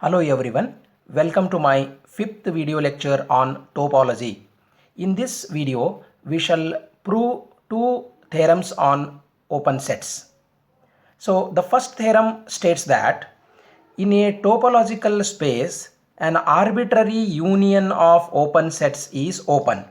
Hello everyone, welcome to my fifth video lecture on topology. In this video, we shall prove two theorems on open sets. So the first theorem states that in a topological space, an arbitrary union of open sets is open.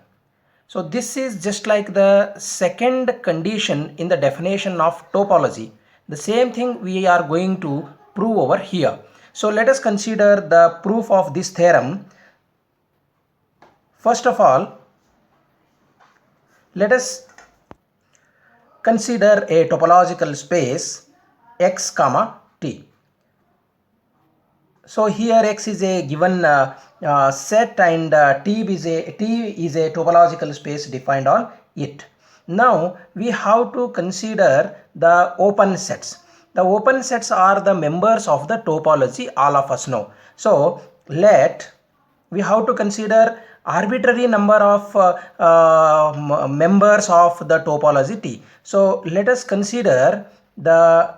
So this is just like the second condition in the definition of topology. The same thing we are going to prove over here. So let us consider the proof of this theorem. First of all, let us consider a topological space x comma t. So here x is a given set and t is a topological space defined on it. Now we have to consider the open sets. The open sets are the members of the topology, all of us know. So we have to consider arbitrary number of members of the topology T. So let us consider the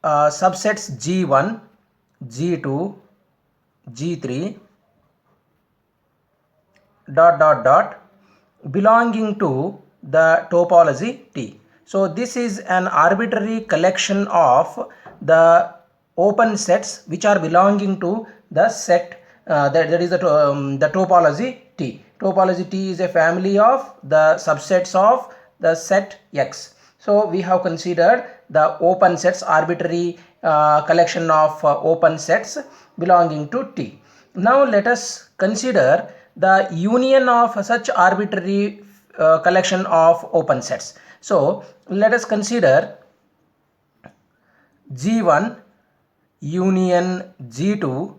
subsets G1, G2, G3 belonging to the topology T. So this is an arbitrary collection of the open sets which are belonging to the set that is the topology T. Topology T is a family of the subsets of the set X. So we have considered the open sets, arbitrary collection of open sets belonging to T. Now let us consider the union of such arbitrary collection of open sets. So let us consider G1 union G2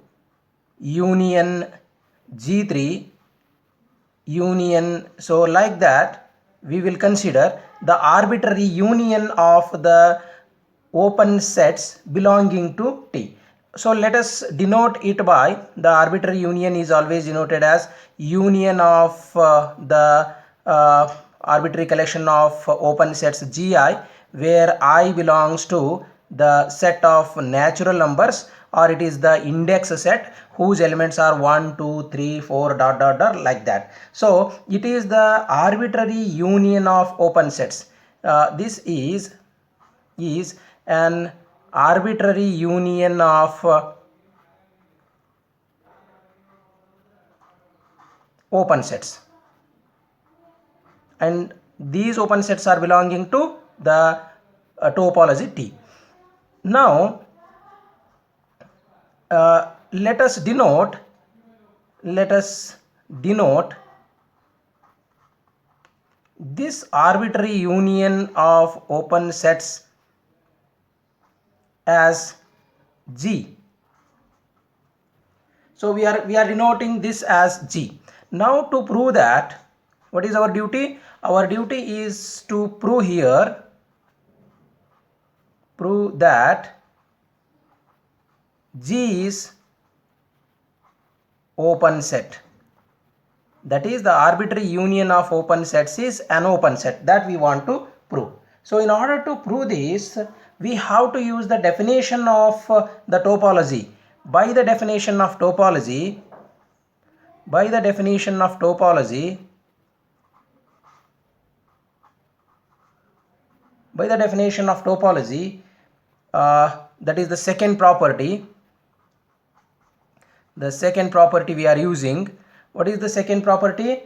union G3 union. So like that we will consider the arbitrary union of the open sets belonging to T. So let us denote it by the arbitrary union is always denoted as union of the arbitrary collection of open sets Gi, where I belongs to the set of natural numbers, or it is the index set whose elements are 1, 2, 3, 4 like that. So it is the arbitrary union of open sets. This is an arbitrary union of open sets, and these open sets are belonging to the topology T. Now let us denote this arbitrary union of open sets as G. So we are denoting this as G. Now to prove that, what is our duty? Our duty is to prove that G is open set. That is, the arbitrary union of open sets is an open set, that we want to prove. So in order to prove this, we have to use the definition of the topology. By the definition of topology, that is the second property. The second property we are using. What is the second property?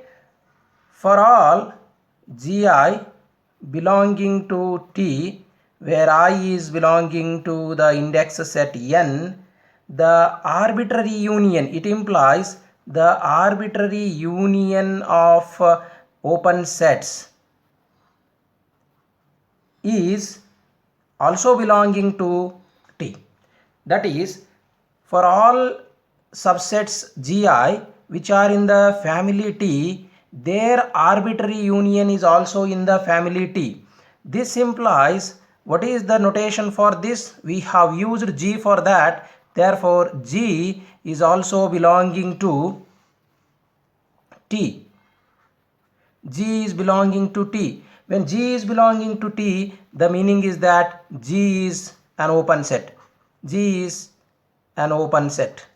For all Gi belonging to T, where I is belonging to the index set N, the arbitrary union, it implies the arbitrary union of open sets is also belonging to T. That is, for all subsets Gi which are in the family T, their arbitrary union is also in the family T. This implies, what is the notation for this? We have used G for that. Therefore G is also belonging to T. G is belonging to T. When G is belonging to T, the meaning is that G is an open set. G is an open set.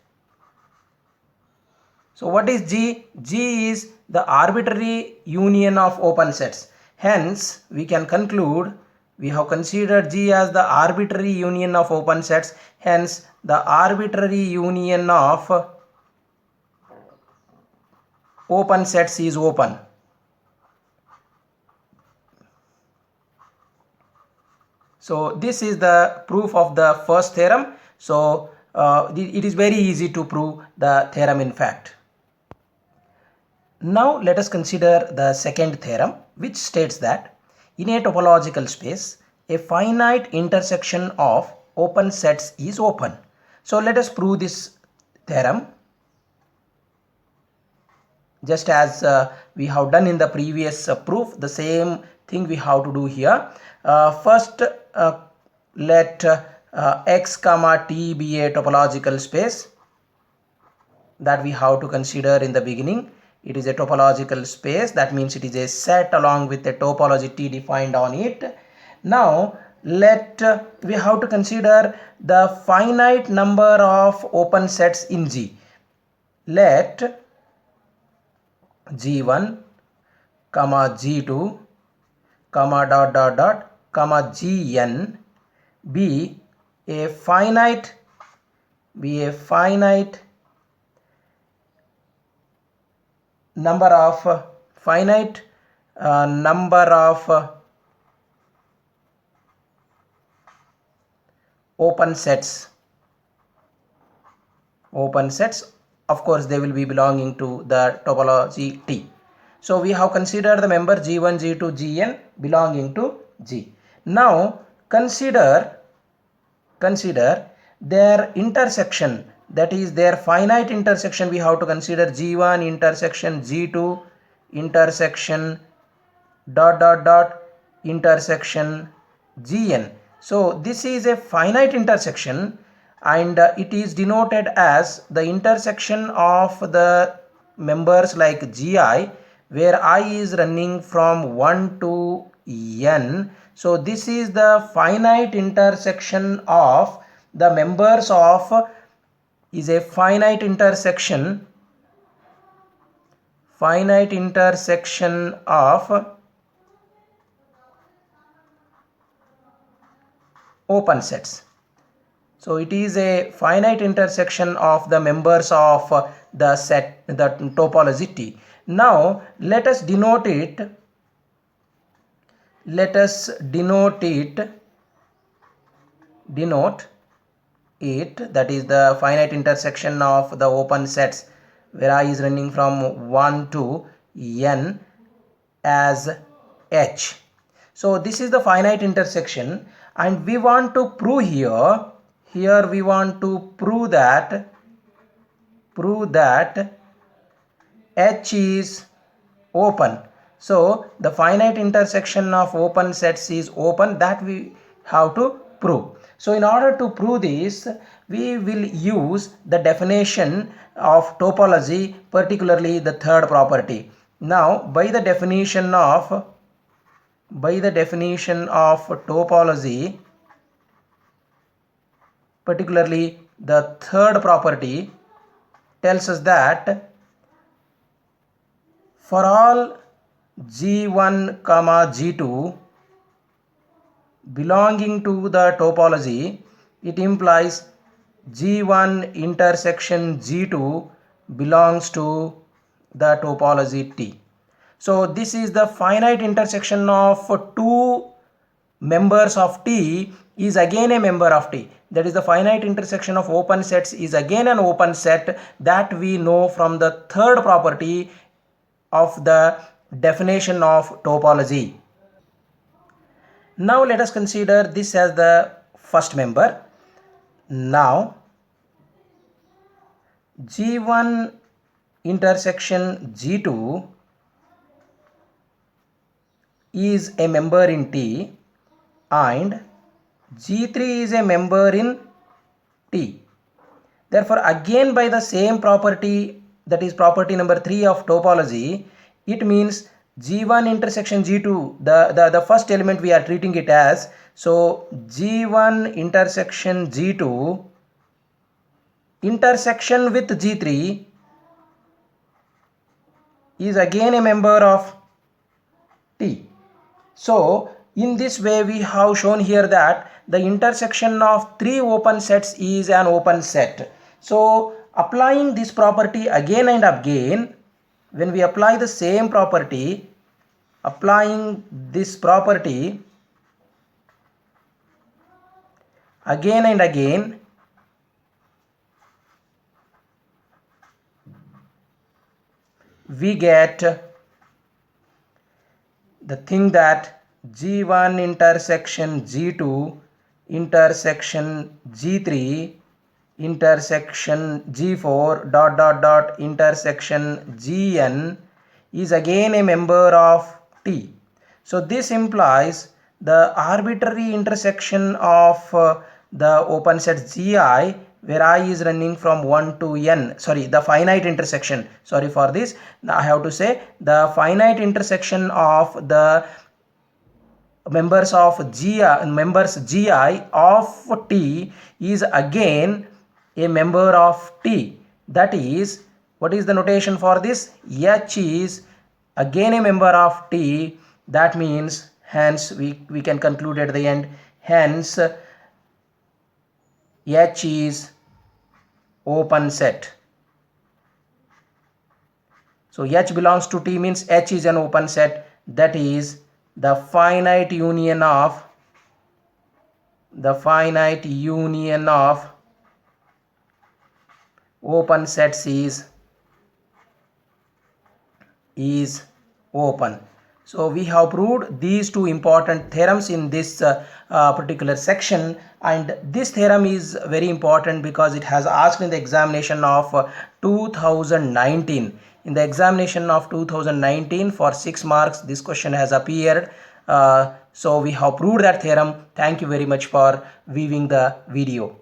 So what is G? G is the arbitrary union of open sets. Hence, we can conclude we have considered G as the arbitrary union of open sets. Hence, the arbitrary union of open sets is open. So this is the proof of the first theorem. So it is very easy to prove the theorem in fact. Now let us consider the second theorem, which states that in a topological space, a finite intersection of open sets is open. So let us prove this theorem just as we have done in the previous proof. The same thing we have to do here. First, let x comma t be a topological space that we have to consider in the beginning. It is a topological space, that means it is a set along with a topology T defined on it. Now we have to consider the finite number of open sets in G. Let G1 comma G2 comma dot dot dot comma Gn be a finite number of open sets. Of course they will be belonging to the topology T. So we have considered the member G1, G2, Gn belonging to G. Now consider their intersection, that is their finite intersection. We have to consider G1 intersection G2 intersection dot dot dot intersection Gn. So this is a finite intersection, and it is denoted as the intersection of the members like Gi, where I is running from 1 to n. So this is the finite intersection of the members of is a finite intersection of open sets. So it is a finite intersection of the members of the set, the topology T. Now let us denote it, that is the finite intersection of the open sets where I is running from 1 to n as H. So this is the finite intersection, and we want to prove here we want to prove that H is open. So the finite intersection of open sets is open, that we have to prove. So in order to prove this, we will use the definition of topology, particularly the third property. Now by the definition of topology, particularly the third property, tells us that for all G1 comma G2 belonging to the topology, it implies G1 intersection G2 belongs to the topology T. So this is the finite intersection of two members of T is again a member of T. That is the finite intersection of open sets is again an open set, that we know from the third property of the definition of topology. Now let us consider this as the first member. Now G1 intersection G2 is a member in T and G3 is a member in T. Therefore again by the same property, that is property number 3 of topology, it means G1 intersection G2, the first element we are treating it as, so G1 intersection G2 intersection with G3 is again a member of T. So in this way we have shown here that the intersection of three open sets is an open set. So applying this property again and again, when we apply the same property, applying this property again and again, we get the thing that G1 intersection G2 intersection G3 intersection G4 dot dot dot intersection Gn is again a member of T. So this implies the arbitrary intersection of the open set Gi, where I is running from 1 to n, sorry, the finite intersection, sorry for this, I have to say the finite intersection of the members Gi of T is again a member of T. That is, what is the notation for this? H is again a member of T. That means, hence we can conclude at the end, hence H is open set. So H belongs to T means H is an open set. That is, the finite union of open sets is open. So we have proved these two important theorems in this particular section, and this theorem is very important because it has asked in the examination of 2019. In the examination of 2019 for 6 marks, this question has appeared. So we have proved that theorem. Thank you very much for viewing the video.